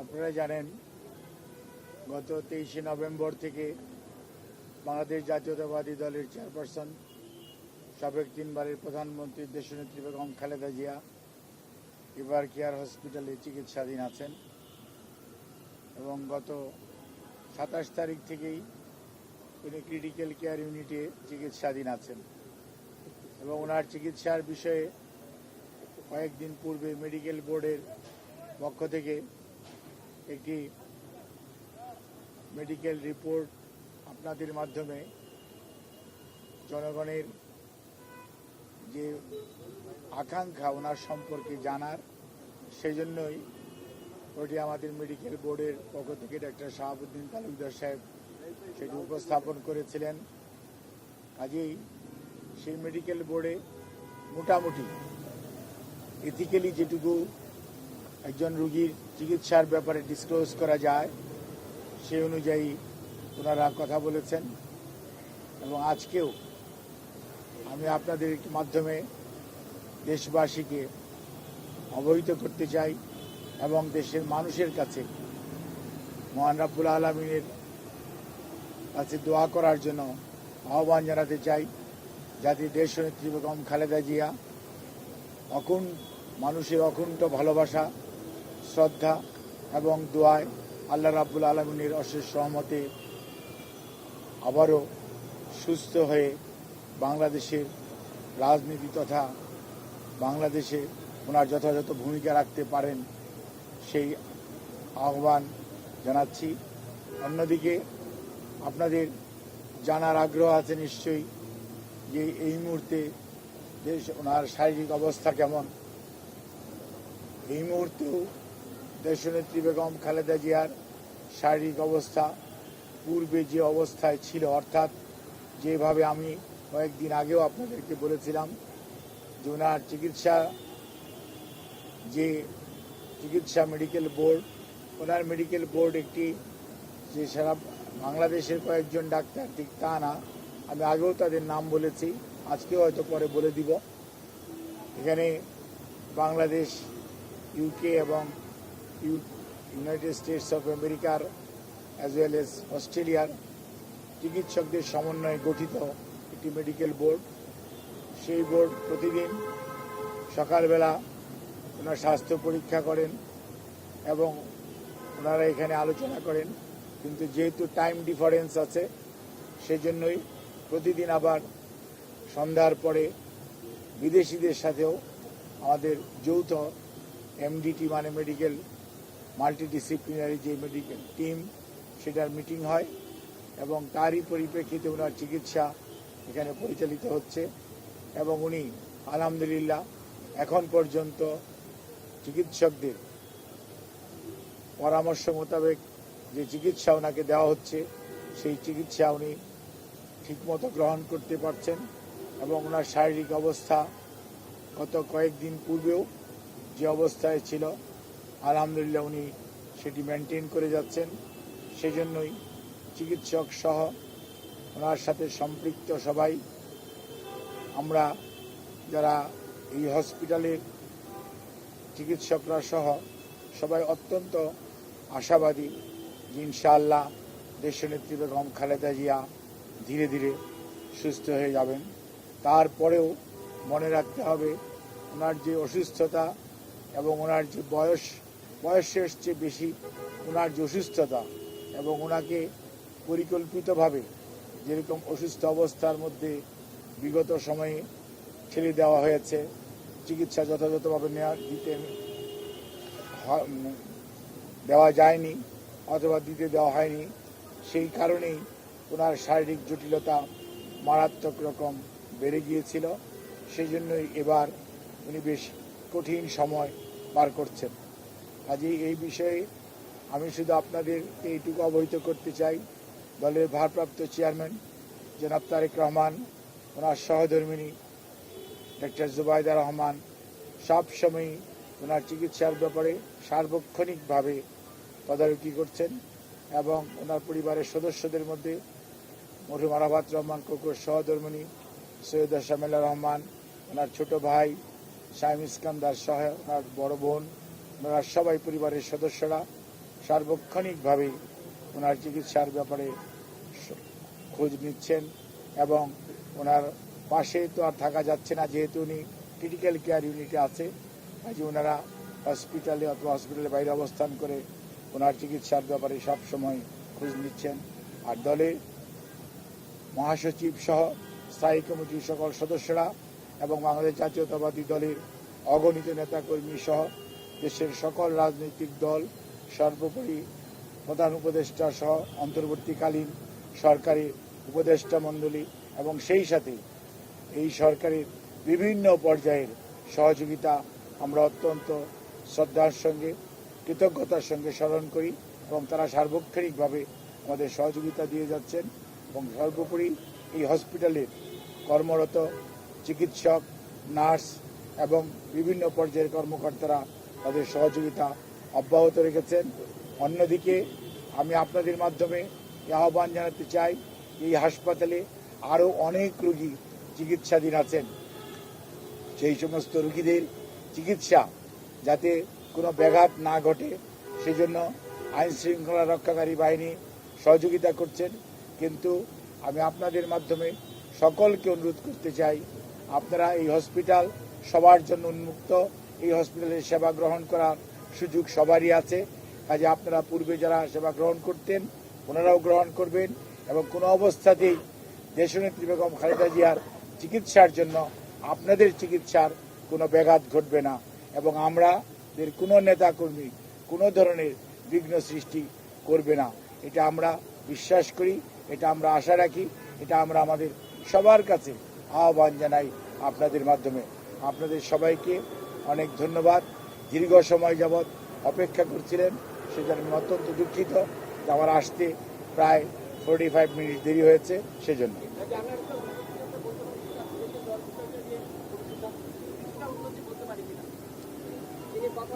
আপনারা জানেন গত 23শে নভেম্বর থেকে বাংলাদেশ জাতীয়তাবাদী দলের চেয়ারপারসন সাবেক 3বারের প্রধানমন্ত্রী দেশনেত্রী বেগম খালেদা জিয়া এভার কেয়ার হসপিটালে চিকিৎসাধীন আছেন এবং গত 27 তারিখ থেকেই তিনি ক্রিটিক্যাল কেয়ার ইউনিটে চিকিৎসাধীন আছেন এবং ওনার চিকিৎসার বিষয়ে কয়েকদিন পূর্বে মেডিকেল বোর্ডের পক্ষ থেকে একটি মেডিকেল রিপোর্ট আপনাদের মাধ্যমে জনগণের যে আকাঙ্ক্ষা ওনার সম্পর্কে জানার সেই জন্যই ওটি আমাদের মেডিকেল বোর্ডের পক্ষ থেকে ডাক্তার শাহাবুদ্দিন তালুকদার সাহেব সেটি উপস্থাপন করেছিলেন। কাজেই সেই মেডিকেল বোর্ডে মোটামুটি এথিক্যালি যেটুকু একজন রোগীর চিকিৎসার ব্যাপারে ডিসক্লোজ করা যায় সেই অনুযায়ী ওনারা কথা বলেছেন এবং আজকেও আমি আপনাদের মাধ্যমে দেশবাসীকে অবহিত করতে চাই এবং দেশের মানুষের কাছে মহান রব্বুল আলামিনের কাছে দোয়া করার জন্য আহ্বান জানাতে চাই যাতে দেশনেত্রী বেগম খালেদা জিয়া মানুষের অকুণ্ঠ ভালোবাসা, শ্রদ্ধা এবং দোয়ায় আল্লাহ রাব্বুল আলামিনের অশেষ রহমতে আবারও সুস্থ হয়ে বাংলাদেশের রাজনীতি তথা বাংলাদেশে ওনার যথাযথ ভূমিকা রাখতে পারেন সেই আহ্বান জানাচ্ছি। অন্যদিকে আপনাদের জানার আগ্রহ আছে নিশ্চয়ই যে এই মুহূর্তে ওনার শারীরিক অবস্থা কেমন। এই মুহূর্তেও দেশনেত্রী বেগম খালেদা জিয়ার শারীরিক অবস্থা পূর্বে যে অবস্থায় ছিল, অর্থাৎ যেভাবে আমি কয়েকদিন আগেও আপনাদেরকে বলেছিলাম যে ওনার চিকিৎসা মেডিকেল বোর্ড, ওনার মেডিকেল বোর্ড একটি যে সারা বাংলাদেশের কয়েকজন ডাক্তার, ঠিক তা না, আমি আগেও তাদের নাম বলেছি, আজকেও হয়তো পরে বলে দিব। এখানে বাংলাদেশ, ইউকে এবং ইউনাইটেড স্টেটস অফ আমেরিকার অ্যাজ ওয়েল এজ অস্ট্রেলিয়ার চিকিৎসকদের সমন্বয়ে গঠিত একটি মেডিকেল বোর্ড। সেই বোর্ড প্রতিদিন সকালবেলা ওনার স্বাস্থ্য পরীক্ষা করেন এবং ওনারা এখানে আলোচনা করেন, কিন্তু যেহেতু টাইম ডিফারেন্স আছে সেজন্যই প্রতিদিন আবার সন্ধ্যার পরে বিদেশিদের সাথেও আমাদের যৌথ এমডিটি মানে মেডিকেল মাল্টিডিসিপ্লিনারি যে মেডিকেল টিম সেটার মিটিং হয় এবং তারই পরিপ্রেক্ষিতে ওনার চিকিৎসা এখানে পরিচালিত হচ্ছে এবং উনি আলহামদুলিল্লাহ এখন পর্যন্ত চিকিৎসকদের পরামর্শ মোতাবেক যে চিকিৎসা ওনাকে দেওয়া হচ্ছে সেই চিকিৎসা উনি ঠিকমতো গ্রহণ করতে পারছেন এবং ওনার শারীরিক অবস্থা গত কয়েকদিন পূর্বেও যে অবস্থায় ছিল আলহামদুলিল্লাহ উনি সেটি মেনটেন করে যাচ্ছেন। সেজন্যই চিকিৎসক সহ ওনার সাথে সম্পৃক্ত সবাই, আমরা যারা এই হসপিটালের চিকিৎসকরা সহ সবাই অত্যন্ত আশাবাদী যে ইনশাআল্লাহ দেশনেত্রী বেগম খালেদা জিয়া ধীরে ধীরে সুস্থ হয়ে যাবেন। তারপরেও মনে রাখতে হবে ওনার যে অসুস্থতা এবং ওনার যে বয়সের চেয়ে বেশি ওনার যে অসুস্থতা এবং ওনাকে পরিকল্পিতভাবে যেরকম অসুস্থ অবস্থার মধ্যে বিগত সময়ে ঠেলে দেওয়া হয়েছে, চিকিৎসা যথাযথভাবে দেওয়া যায়নি অথবা দিতে দেওয়া হয়নি, সেই কারণেই ওনার শারীরিক জটিলতা মারাত্মক রকম বেড়ে গিয়েছিল। সেই জন্যই এবার উনি বেশ কঠিন সময় পার করছেন। কাজেই এই বিষয়ে আমি শুধু আপনাদেরকে এইটুকু অবহিত করতে চাই, দলের ভারপ্রাপ্ত চেয়ারম্যান জনাব তারেক রহমান, ওনার সহধর্মিণী ডক্টর জুবাইদা রহমান সবসময়ই ওনার চিকিৎসার ব্যাপারে সার্বক্ষণিকভাবে তদারকি করছেন এবং ওনার পরিবারের সদস্যদের মধ্যে মরহুম আরাফাত রহমান কোকোর সহধর্মিণী সৈয়দা শামেলা রহমান, ওনার ছোট ভাই শাহিম ইস্কান্দার সহ ওনার বড় বোন, ওনারা সবাই পরিবারের সদস্যরা সার্বক্ষণিকভাবে ওনার চিকিৎসার ব্যাপারে খোঁজ নিচ্ছেন এবং ওনার পাশে তো আর থাকা যাচ্ছে না, যেহেতু উনি ক্রিটিক্যাল কেয়ার ইউনিটে আছে, কাজে ওনারা হসপিটালে অথবা হসপিটালের বাইরে অবস্থান করে ওনার চিকিৎসার ব্যাপারে সব সময় খোঁজ নিচ্ছেন। আর দলের মহাসচিব সহ স্থায়ী কমিটির সকল সদস্যরা এবং বাংলাদেশ জাতীয়তাবাদী দলের অগণিত নেতাকর্মী সহ দেশের সকল রাজনৈতিক দল, সর্বোপরি প্রধান উপদেষ্টা সহ অন্তর্বর্তীকালীন সরকারের উপদেষ্টা মণ্ডলী এবং সেই সাথে এই সরকারের বিভিন্ন পর্যায়ের সহযোগিতা আমরা অত্যন্ত শ্রদ্ধার সঙ্গে কৃতজ্ঞতার সঙ্গে স্মরণ করি এবং তারা সার্বক্ষণিকভাবে আমাদের সহযোগিতা দিয়ে যাচ্ছেন। এবং সর্বোপরি এই হসপিটালের কর্মরত চিকিৎসক, নার্স এবং বিভিন্ন পর্যায়ের কর্মকর্তারা তাদের সহযোগিতা অব্যাহত রেখেছেন। অন্যদিকে আমি আপনাদের মাধ্যমে আহ্বান জানাতে চাই, এই হাসপাতালে আরও অনেক রোগী চিকিৎসাধীন আছেন। সেই সমস্ত রোগীদের চিকিৎসা যাতে কোনো ব্যাঘাত না ঘটে সেজন্য আইন শৃঙ্খলা রক্ষাকারী বাহিনী সহযোগিতা করছেন। কিন্তু আমি আপনাদের মাধ্যমে সকলকে অনুরোধ করতে চাই, আপনারা এই হসপিটাল সবার জন্য উন্মুক্ত, এই হসপিটালের সেবা গ্রহণ করার সুযোগ সবারই আছে। কাজে আপনারা পূর্বে যারা সেবা গ্রহণ করতেন ওনারাও গ্রহণ করবেন এবং কোনো অবস্থাতেই দেশনেত্রী বেগম খালেদা জিয়ার চিকিৎসার জন্য আপনাদের চিকিৎসার কোনো ব্যাঘাত ঘটবে না এবং আমাদের কোনো নেতাকর্মী কোনো ধরনের বিঘ্ন সৃষ্টি করবে না। এটা আমরা বিশ্বাস করি, এটা আমরা আশা রাখি, এটা আমরা আমাদের সবার কাছে আহ্বান জানাই আপনাদের মাধ্যমে। আপনাদের সবাইকে অনেক ধন্যবাদ। দীর্ঘ সময় যাবৎ অপেক্ষা করছিলেন, সেজন্য আমি অত্যন্ত দুঃখিত। আমার আসতে প্রায় 45 মিনিট দেরি হয়েছে সেজন্য।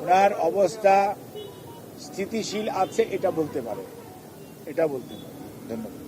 ওনার অবস্থা স্থিতিশীল আছে এটা বলতে পারে। ধন্যবাদ।